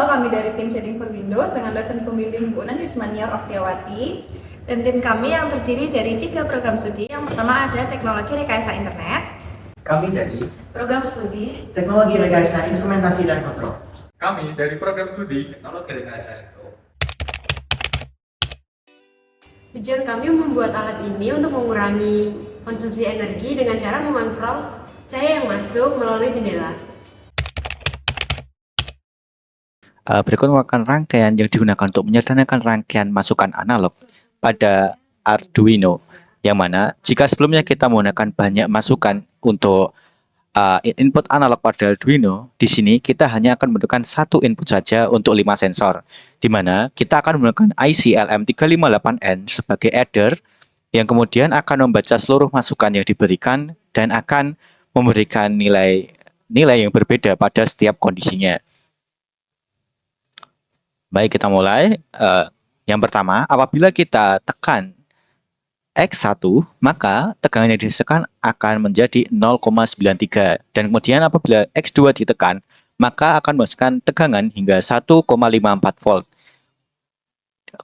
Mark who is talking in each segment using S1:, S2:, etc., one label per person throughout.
S1: kami dari tim Coding for Windows dengan dosen pembimbing Bu Unan Yusmaniar Oktiawati.
S2: Dan tim kami yang terdiri dari 3 program studi. Yang pertama ada Teknologi Rekayasa Internet.
S3: Kami dari
S2: Program studi
S3: Teknologi Rekayasa Instrumentasi dan Kontrol.
S4: Kami dari program studi
S3: Teknologi Rekayasa Elektro.
S2: Tujuan kami membuat alat ini untuk mengurangi konsumsi energi dengan cara mengontrol cahaya yang masuk melalui jendela.
S5: Berikut merupakan rangkaian yang digunakan untuk menyederhanakan rangkaian masukan analog pada Arduino, yang mana jika sebelumnya kita menggunakan banyak masukan untuk input analog pada Arduino, di sini kita hanya akan membutuhkan satu input saja untuk 5 sensor, di mana kita akan menggunakan IC LM358N sebagai adder yang kemudian akan membaca seluruh masukan yang diberikan dan akan memberikan nilai yang berbeda pada setiap kondisinya. Baik, kita mulai. Yang pertama, apabila kita tekan X1, maka tegangan yang dihasilkan akan menjadi 0,93. Dan kemudian apabila X2 ditekan, maka akan menghasilkan tegangan hingga 1,54 volt.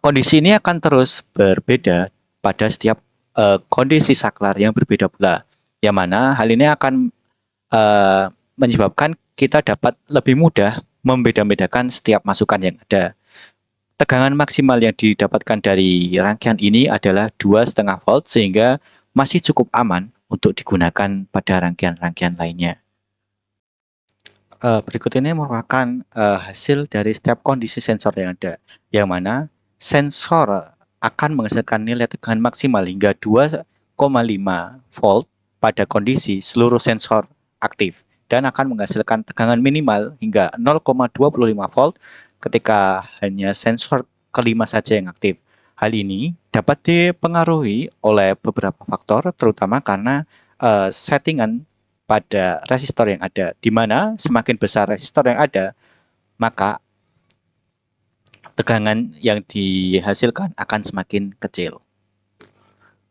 S5: Kondisi ini akan terus berbeda pada setiap kondisi saklar yang berbeda pula. Yang mana hal ini akan menyebabkan kita dapat lebih mudah membeda-bedakan setiap masukan yang ada. Tegangan maksimal yang didapatkan dari rangkaian ini adalah 2,5 volt sehingga masih cukup aman untuk digunakan pada rangkaian-rangkaian lainnya. Berikut ini merupakan hasil dari setiap kondisi sensor yang ada, yang mana sensor akan menghasilkan nilai tegangan maksimal hingga 2,5 volt pada kondisi seluruh sensor aktif, dan akan menghasilkan tegangan minimal hingga 0,25 volt ketika hanya sensor kelima saja yang aktif. Hal ini dapat dipengaruhi oleh beberapa faktor, terutama karena settingan pada resistor yang ada, di mana semakin besar resistor yang ada, maka tegangan yang dihasilkan akan semakin kecil.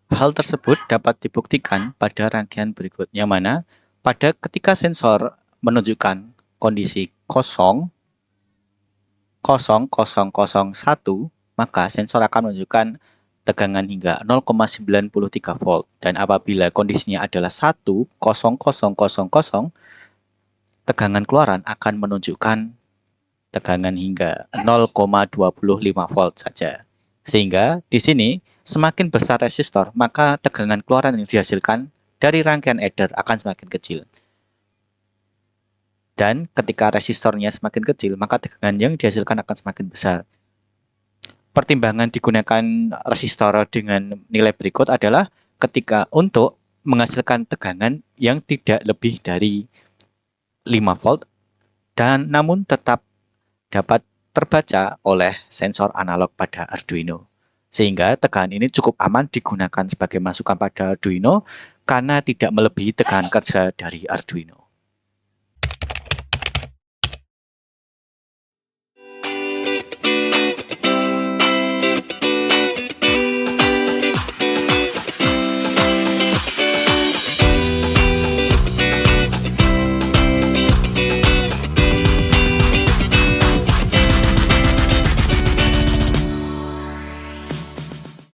S5: Hal tersebut dapat dibuktikan pada rangkaian berikut, yang mana pada ketika sensor menunjukkan kondisi 0,0001, maka sensor akan menunjukkan tegangan hingga 0,93 volt. Dan apabila kondisinya adalah 1,0000, tegangan keluaran akan menunjukkan tegangan hingga 0,25 volt saja. Sehingga di sini semakin besar resistor, maka tegangan keluaran yang dihasilkan dari rangkaian adder akan semakin kecil. Dan ketika resistornya semakin kecil, maka tegangan yang dihasilkan akan semakin besar. Pertimbangan digunakan resistor dengan nilai berikut adalah ketika untuk menghasilkan tegangan yang tidak lebih dari 5 volt, dan namun tetap dapat terbaca oleh sensor analog pada Arduino. Sehingga tegangan ini cukup aman digunakan sebagai masukan pada Arduino karena tidak melebihi tegangan kerja dari Arduino.